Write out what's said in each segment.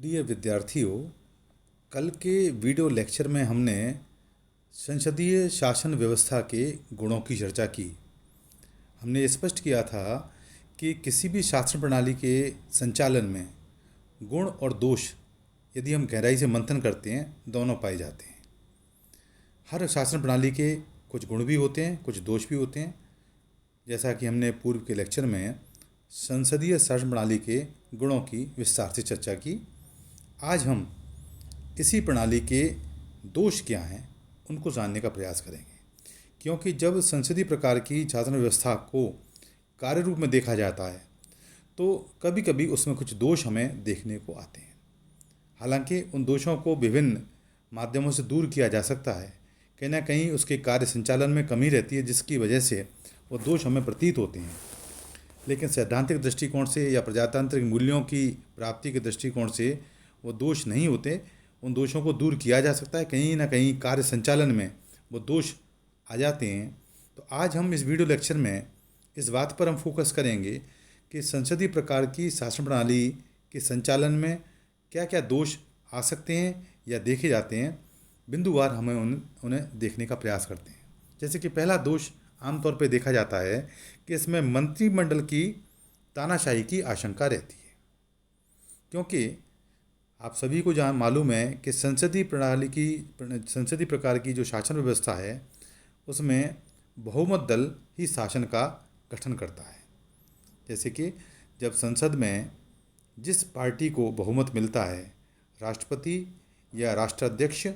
प्रिय विद्यार्थियों, कल के वीडियो लेक्चर में हमने संसदीय शासन व्यवस्था के गुणों की चर्चा की। हमने स्पष्ट किया था कि किसी भी शासन प्रणाली के संचालन में गुण और दोष यदि हम गहराई से मंथन करते हैं, दोनों पाए जाते हैं। हर शासन प्रणाली के कुछ गुण भी होते हैं, कुछ दोष भी होते हैं। जैसा कि हमने पूर्व के लेक्चर में संसदीय शासन प्रणाली के गुणों की विस्तार से चर्चा की। आज हम इसी प्रणाली के दोष क्या हैं उनको जानने का प्रयास करेंगे, क्योंकि जब संसदीय प्रकार की शासन व्यवस्था को कार्य रूप में देखा जाता है तो कभी कभी उसमें कुछ दोष हमें देखने को आते हैं। हालांकि उन दोषों को विभिन्न माध्यमों से दूर किया जा सकता है। कहीं ना कहीं उसके कार्य संचालन में कमी रहती है, जिसकी वजह से वो दोष हमें प्रतीत होते हैं। लेकिन सैद्धांतिक दृष्टिकोण से या प्रजातांत्रिक मूल्यों की प्राप्ति के दृष्टिकोण से वो दोष नहीं होते। उन दोषों को दूर किया जा सकता है, कहीं ना कहीं कार्य संचालन में वो दोष आ जाते हैं। तो आज हम इस वीडियो लेक्चर में इस बात पर हम फोकस करेंगे कि संसदीय प्रकार की शासन प्रणाली के संचालन में क्या क्या दोष आ सकते हैं या देखे जाते हैं। बिंदुवार हमें उन्हें देखने का प्रयास करते हैं। जैसे कि पहला दोष आमतौर पर देखा जाता है कि इसमें मंत्रिमंडल की तानाशाही की आशंका रहती है, क्योंकि आप सभी को जहाँ मालूम है कि संसदीय प्रकार की जो शासन व्यवस्था है उसमें बहुमत दल ही शासन का गठन करता है। जैसे कि जब संसद में जिस पार्टी को बहुमत मिलता है, राष्ट्रपति या राष्ट्राध्यक्ष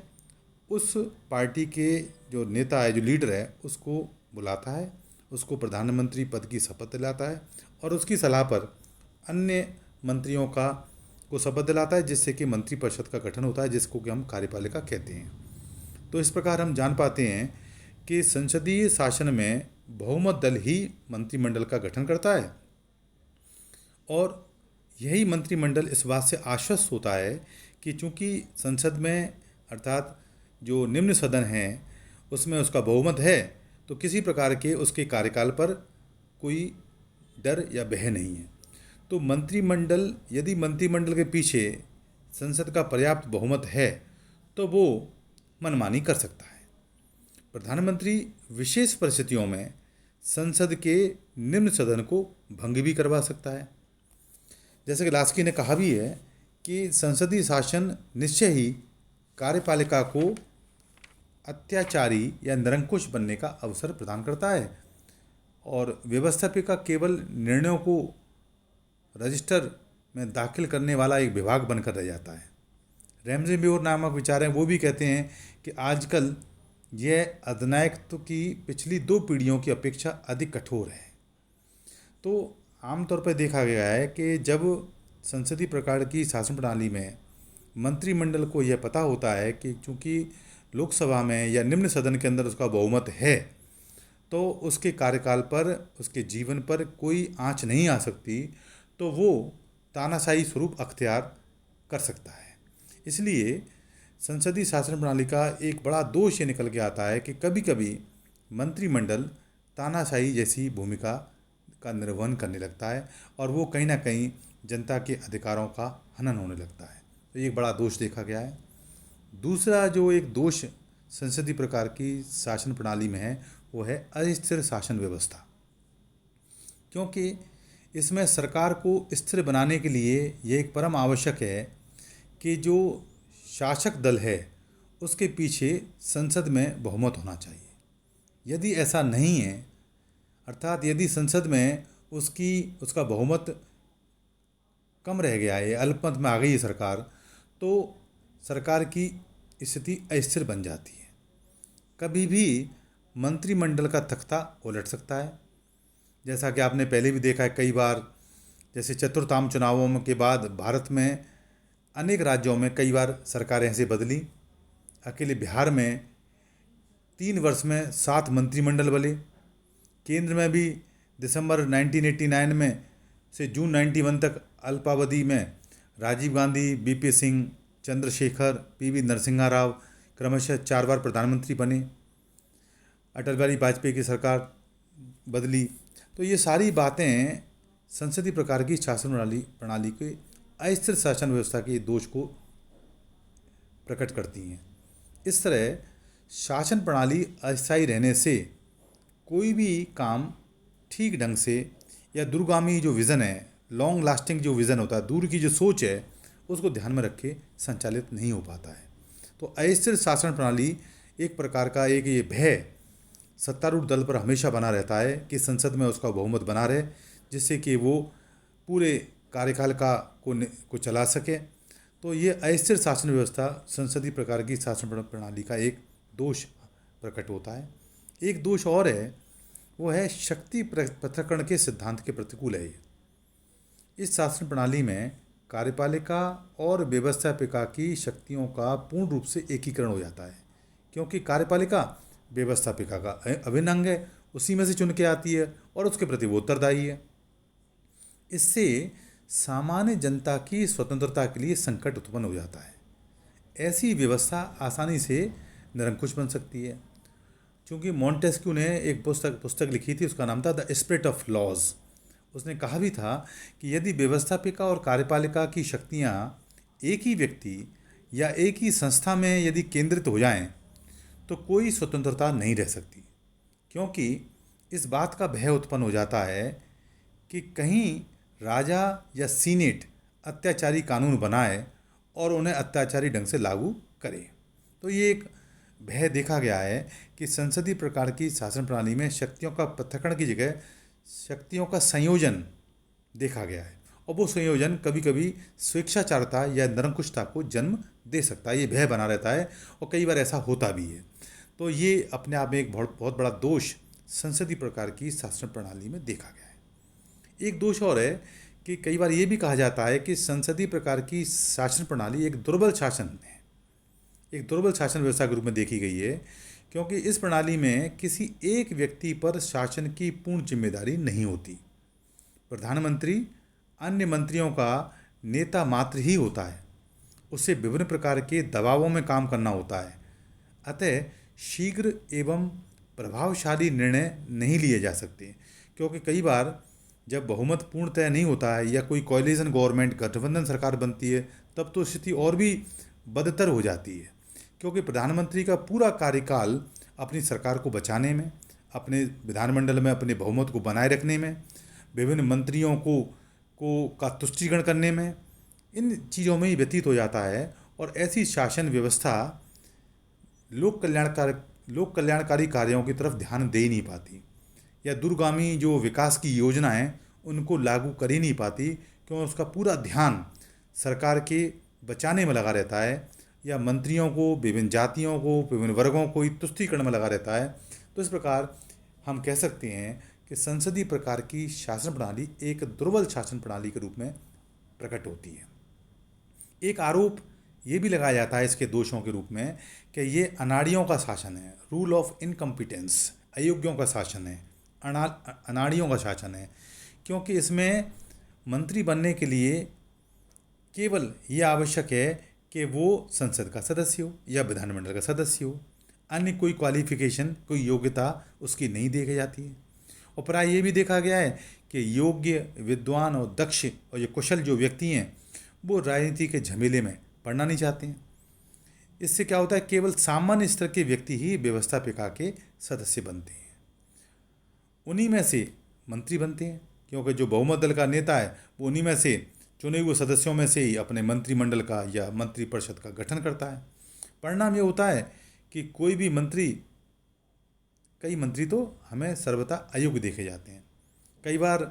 उस पार्टी के जो नेता है, जो लीडर है, उसको बुलाता है, उसको प्रधानमंत्री पद की शपथ दिलाता है और उसकी सलाह पर अन्य मंत्रियों को शपथ दिलाता है, जिससे कि मंत्रिपरिषद का गठन होता है, जिसको कि हम कार्यपालिका कहते हैं। तो इस प्रकार हम जान पाते हैं कि संसदीय शासन में बहुमत दल ही मंत्रिमंडल का गठन करता है और यही मंत्रिमंडल इस बात से आश्वस्त होता है कि चूंकि संसद में अर्थात जो निम्न सदन है उसमें उसका बहुमत है, तो किसी प्रकार के उसके कार्यकाल पर कोई डर या भय नहीं है। तो मंत्रिमंडल, यदि मंत्रिमंडल के पीछे संसद का पर्याप्त बहुमत है तो वो मनमानी कर सकता है। प्रधानमंत्री विशेष परिस्थितियों में संसद के निम्न सदन को भंग भी करवा सकता है। जैसे कि लास्की ने कहा भी है कि संसदीय शासन निश्चय ही कार्यपालिका को अत्याचारी या निरंकुश बनने का अवसर प्रदान करता है और व्यवस्थापिका केवल निर्णयों को रजिस्टर में दाखिल करने वाला एक विभाग बनकर रह जाता है। रैमजे म्योर नामक विचार हैं, वो भी कहते हैं कि आजकल यह अधिनायकत्व की पिछली 2 पीढ़ियों की अपेक्षा अधिक कठोर है। तो आमतौर पर देखा गया है कि जब संसदीय प्रकार की शासन प्रणाली में मंत्रिमंडल को यह पता होता है कि चूँकि लोकसभा में या निम्न सदन के अंदर उसका बहुमत है, तो उसके कार्यकाल पर, उसके जीवन पर कोई आँच नहीं आ सकती, तो वो तानाशाही स्वरूप अख्तियार कर सकता है। इसलिए संसदीय शासन प्रणाली का एक बड़ा दोष ये निकल के आता है कि कभी कभी मंत्रिमंडल तानाशाही जैसी भूमिका का निर्वहन करने लगता है और वो कहीं ना कहीं जनता के अधिकारों का हनन होने लगता है। तो ये एक बड़ा दोष देखा गया है। दूसरा जो एक दोष संसदीय प्रकार की शासन प्रणाली में है वो है अस्थिर शासन व्यवस्था, क्योंकि इसमें सरकार को स्थिर बनाने के लिए ये एक परम आवश्यक है कि जो शासक दल है उसके पीछे संसद में बहुमत होना चाहिए। यदि ऐसा नहीं है, अर्थात यदि संसद में उसका बहुमत कम रह गया है, अल्पमत में आ गई है सरकार, तो सरकार की स्थिति अस्थिर बन जाती है। कभी भी मंत्रिमंडल का तख्ता उलट सकता है, जैसा कि आपने पहले भी देखा है कई बार। जैसे चतुर्थाम चुनावों के बाद भारत में अनेक राज्यों में कई बार सरकारें ऐसे बदली। अकेले बिहार में 3 वर्ष में 7 मंत्रिमंडल बने। केंद्र में भी दिसंबर 1989 में से जून 91 तक अल्पावधि में राजीव गांधी, बीपी सिंह, चंद्रशेखर, पीवी नरसिम्हा राव क्रमशः 4 बार प्रधानमंत्री बने। अटल बिहारी वाजपेयी की सरकार बदली। तो ये सारी बातें संसदीय प्रकार की शासन प्रणाली के अस्थिर शासन व्यवस्था के दोष को प्रकट करती हैं। इस तरह शासन प्रणाली अस्थायी रहने से कोई भी काम ठीक ढंग से या दूरगामी जो विज़न है, लॉन्ग लास्टिंग जो विज़न होता है, दूर की जो सोच है, उसको ध्यान में रख के संचालित नहीं हो पाता है। तो अस्थिर शासन प्रणाली एक प्रकार का एक ये भय सत्तारूढ़ दल पर हमेशा बना रहता है कि संसद में उसका बहुमत बना रहे, जिससे कि वो पूरे कार्यकाल को चला सके। तो ये अस्थिर शासन व्यवस्था संसदीय प्रकार की शासन प्रणाली का एक दोष प्रकट होता है। एक दोष और है, वो है शक्ति पृथक्करण के सिद्धांत के प्रतिकूल है ये। इस शासन प्रणाली में कार्यपालिका और व्यवस्थापिका की शक्तियों का पूर्ण रूप से एकीकरण हो जाता है, क्योंकि कार्यपालिका व्यवस्थापिका का अभिन्न अंग है, उसी में से चुन के आती है और उसके प्रति वो उत्तरदायी है। इससे सामान्य जनता की स्वतंत्रता के लिए संकट उत्पन्न हो जाता है। ऐसी व्यवस्था आसानी से निरंकुश बन सकती है। क्योंकि मॉन्टेस्क्यू ने एक पुस्तक लिखी थी, उसका नाम था द स्पिरिट ऑफ लॉज। उसने कहा भी था कि यदि व्यवस्थापिका और कार्यपालिका की शक्तियाँ एक ही व्यक्ति या एक ही संस्था में यदि केंद्रित हो जाएं, तो कोई स्वतंत्रता नहीं रह सकती, क्योंकि इस बात का भय उत्पन्न हो जाता है कि कहीं राजा या सीनेट अत्याचारी कानून बनाए और उन्हें अत्याचारी ढंग से लागू करे। तो ये एक भय देखा गया है कि संसदीय प्रकार की शासन प्रणाली में शक्तियों का पृथक्करण की जगह शक्तियों का संयोजन देखा गया है, और वो संयोजन कभी कभी स्वेच्छाचारता या निरंकुशता को जन्म दे सकता है। ये भय बना रहता है और कई बार ऐसा होता भी है। तो ये अपने आप में एक बहुत बड़ा दोष संसदीय प्रकार की शासन प्रणाली में देखा गया है। एक दोष और है कि कई बार ये भी कहा जाता है कि संसदीय प्रकार की शासन प्रणाली एक दुर्बल शासन है, एक दुर्बल शासन व्यवस्था के रूप में देखी गई है, क्योंकि इस प्रणाली में किसी एक व्यक्ति पर शासन की पूर्ण जिम्मेदारी नहीं होती। प्रधानमंत्री अन्य मंत्रियों का नेता मात्र ही होता है, उसे विभिन्न प्रकार के दबावों में काम करना होता है। अतः शीघ्र एवं प्रभावशाली निर्णय नहीं लिए जा सकते, क्योंकि कई बार जब बहुमत पूर्णतः नहीं होता है या कोई कोएलिशन गवर्नमेंट गठबंधन सरकार बनती है, तब तो स्थिति और भी बदतर हो जाती है, क्योंकि प्रधानमंत्री का पूरा कार्यकाल अपनी सरकार को बचाने में, अपने विधानमंडल में अपने बहुमत को बनाए रखने में, विभिन्न मंत्रियों का तुष्टीकरण करने में, इन चीज़ों में ही व्यतीत हो जाता है। और ऐसी शासन व्यवस्था लोक कल्याणकारी कार्यों की तरफ ध्यान दे ही नहीं पाती, या दूरगामी जो विकास की योजना है उनको लागू कर ही नहीं पाती, क्योंकि उसका पूरा ध्यान सरकार के बचाने में लगा रहता है, या मंत्रियों को, विभिन्न जातियों को, विभिन्न वर्गों को तुष्टीकरण में लगा रहता है। तो इस प्रकार हम कह सकते हैं कि संसदीय प्रकार की शासन प्रणाली एक दुर्बल शासन प्रणाली के रूप में प्रकट होती है। एक आरोप ये भी लगाया जाता है इसके दोषों के रूप में कि ये अनाड़ियों का शासन है, रूल ऑफ इनकम्पिटेंस, अयोग्यों का शासन है, अनाड़ियों का शासन है, क्योंकि इसमें मंत्री बनने के लिए केवल ये आवश्यक है कि वो संसद का सदस्य हो या विधानमंडल का सदस्य हो, अन्य कोई क्वालिफिकेशन, कोई योग्यता उसकी नहीं देखी जाती है। और प्राय ये भी देखा गया है कि योग्य, विद्वान और दक्ष और ये कुशल जो व्यक्ति हैं वो राजनीति के झमेले में पड़ना नहीं चाहते हैं। इससे क्या होता है, केवल सामान्य स्तर के व्यक्ति ही व्यवस्थापिका के सदस्य बनते हैं, उन्हीं में से मंत्री बनते हैं, क्योंकि जो बहुमत दल का नेता है वो उन्हीं में से चुने हुए सदस्यों में से ही अपने मंत्रिमंडल का या मंत्रिपरिषद का गठन करता है। परिणाम ये होता है कि कई मंत्री तो हमें सर्वथा अयोग्य देखे जाते हैं। कई बार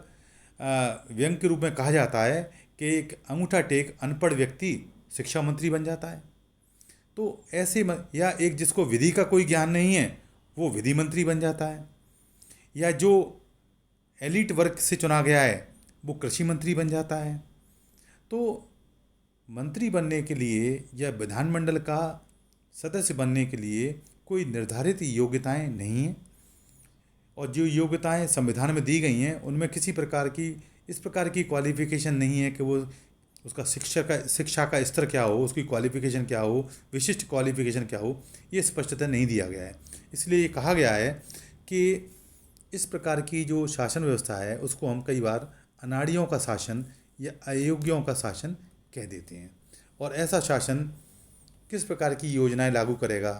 व्यंग के रूप में कहा जाता है कि एक अंगूठा टेक अनपढ़ व्यक्ति शिक्षा मंत्री बन जाता है। तो ऐसे या एक जिसको विधि का कोई ज्ञान नहीं है वो विधि मंत्री बन जाता है, या जो एलिट वर्ग से चुना गया है वो कृषि मंत्री बन जाता है। तो मंत्री बनने के लिए या विधानमंडल का सदस्य बनने के लिए कोई निर्धारित योग्यताएं नहीं हैं, और जो योग्यताएं संविधान में दी गई हैं उनमें किसी प्रकार की इस प्रकार की क्वालिफिकेशन नहीं है कि वो उसका शिक्षा का स्तर क्या हो, उसकी क्वालिफिकेशन क्या हो, विशिष्ट क्वालिफिकेशन क्या हो, ये स्पष्टता नहीं दिया गया है। इसलिए ये कहा गया है कि इस प्रकार की जो शासन व्यवस्था है उसको हम कई बार अनाड़ियों का शासन या अयोग्यों का शासन कह देते हैं। और ऐसा शासन किस प्रकार की योजनाएं लागू करेगा,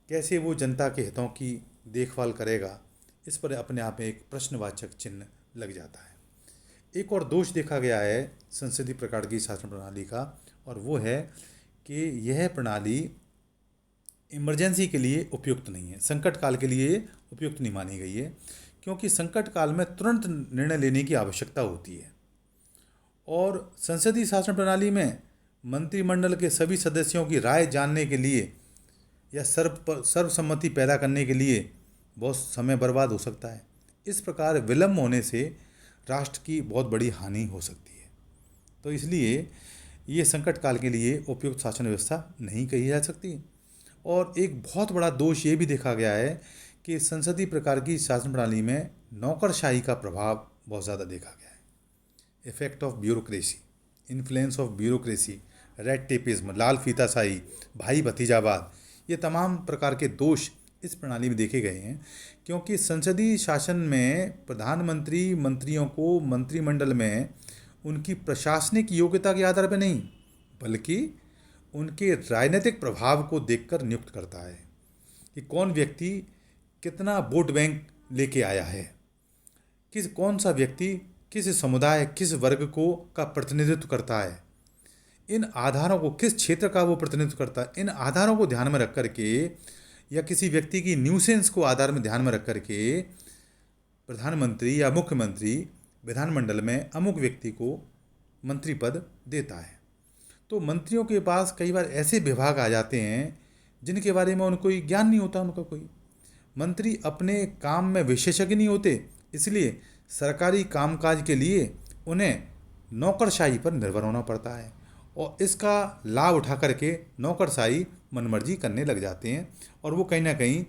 कैसे वो जनता के हितों की देखभाल करेगा, इस पर अपने आप में एक प्रश्नवाचक चिन्ह लग जाता है। एक और दोष देखा गया है संसदीय प्रकार की शासन प्रणाली का, और वो है कि यह प्रणाली इमरजेंसी के लिए उपयुक्त नहीं है, संकट काल के लिए उपयुक्त नहीं मानी गई है, क्योंकि संकट काल में तुरंत निर्णय लेने की आवश्यकता होती है। और संसदीय शासन प्रणाली में मंत्रिमंडल के सभी सदस्यों की राय जानने के लिए या सर्वसम्मति पैदा करने के लिए बहुत समय बर्बाद हो सकता है। इस प्रकार विलम्ब होने से राष्ट्र की बहुत बड़ी हानि हो सकती है। तो इसलिए ये संकट काल के लिए उपयुक्त शासन व्यवस्था नहीं कही जा सकती। और एक बहुत बड़ा दोष ये भी देखा गया है कि संसदीय प्रकार की शासन प्रणाली में नौकरशाही का प्रभाव बहुत ज़्यादा देखा गया है। Effect of bureaucracy, influence of bureaucracy, red tapism, लाल फीताशाही, भाई भतीजावाद, ये तमाम प्रकार के दोष इस प्रणाली में देखे गए हैं, क्योंकि संसदीय शासन में प्रधानमंत्री मंत्रियों को मंत्रिमंडल में उनकी प्रशासनिक योग्यता के आधार पर नहीं, बल्कि उनके राजनीतिक प्रभाव को देखकर नियुक्त करता है कि कौन व्यक्ति कितना वोट बैंक लेके आया है, कौन सा व्यक्ति किस समुदाय, किस वर्ग को का प्रतिनिधित्व करता है, इन आधारों को, किस क्षेत्र का वो प्रतिनिधित्व करता है, इन आधारों को ध्यान में रख करके या किसी व्यक्ति की न्यूसेंस को आधार में ध्यान में रख करके प्रधानमंत्री या मुख्यमंत्री विधानमंडल में अमुक व्यक्ति को मंत्री पद देता है। तो मंत्रियों के पास कई बार ऐसे विभाग आ जाते हैं जिनके बारे में उनको कोई ज्ञान नहीं होता। उनका कोई मंत्री अपने काम में विशेषज्ञ नहीं होते, इसलिए सरकारी कामकाज के लिए उन्हें नौकरशाही पर निर्भर होना पड़ता है, और इसका लाभ उठा करके नौकरशाही मनमर्जी करने लग जाते हैं, और वो कहीं ना कहीं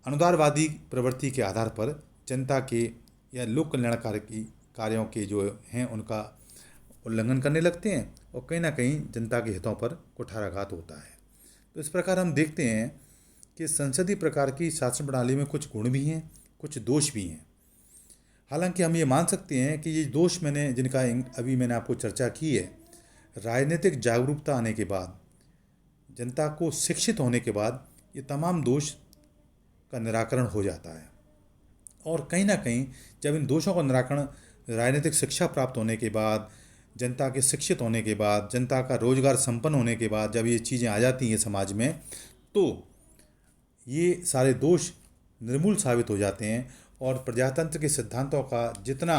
अनुदारवादी प्रवृत्ति के आधार पर जनता के या लोक कल्याणकारी कार्यों के जो हैं उनका उल्लंघन करने लगते हैं, और कहीं ना कहीं जनता के हितों पर कुठाराघात होता है। तो इस प्रकार हम देखते हैं कि संसदीय प्रकार की शासन प्रणाली में कुछ गुण भी हैं, कुछ दोष भी हैं। हालांकि हम ये मान सकते हैं कि ये दोष जिनका अभी मैंने आपको चर्चा की है, राजनीतिक जागरूकता आने के बाद, जनता को शिक्षित होने के बाद ये तमाम दोष का निराकरण हो जाता है। और कहीं ना कहीं जब इन दोषों का निराकरण राजनीतिक शिक्षा प्राप्त होने के बाद, जनता के शिक्षित होने के बाद, जनता का रोजगार संपन्न होने के बाद जब ये चीज़ें आ जाती हैं समाज में, तो ये सारे दोष निर्मूल साबित हो जाते हैं, और प्रजातंत्र के सिद्धांतों का जितना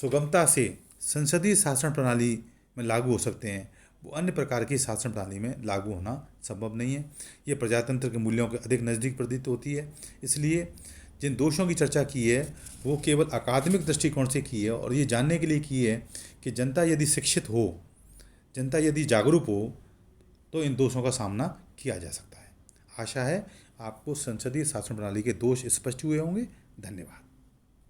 सुगमता से संसदीय शासन प्रणाली में लागू हो सकते हैं, वो अन्य प्रकार की शासन प्रणाली में लागू होना संभव नहीं है। ये प्रजातंत्र के मूल्यों के अधिक नज़दीक प्रतीत होती है। इसलिए जिन दोषों की चर्चा की है वो केवल अकादमिक दृष्टिकोण से की है, और ये जानने के लिए की है कि जनता यदि शिक्षित हो, जनता यदि जागरूक हो, तो इन दोषों का सामना किया जा सकता है। आशा है आपको संसदीय शासन प्रणाली के दोष स्पष्ट हुए होंगे। धन्यवाद।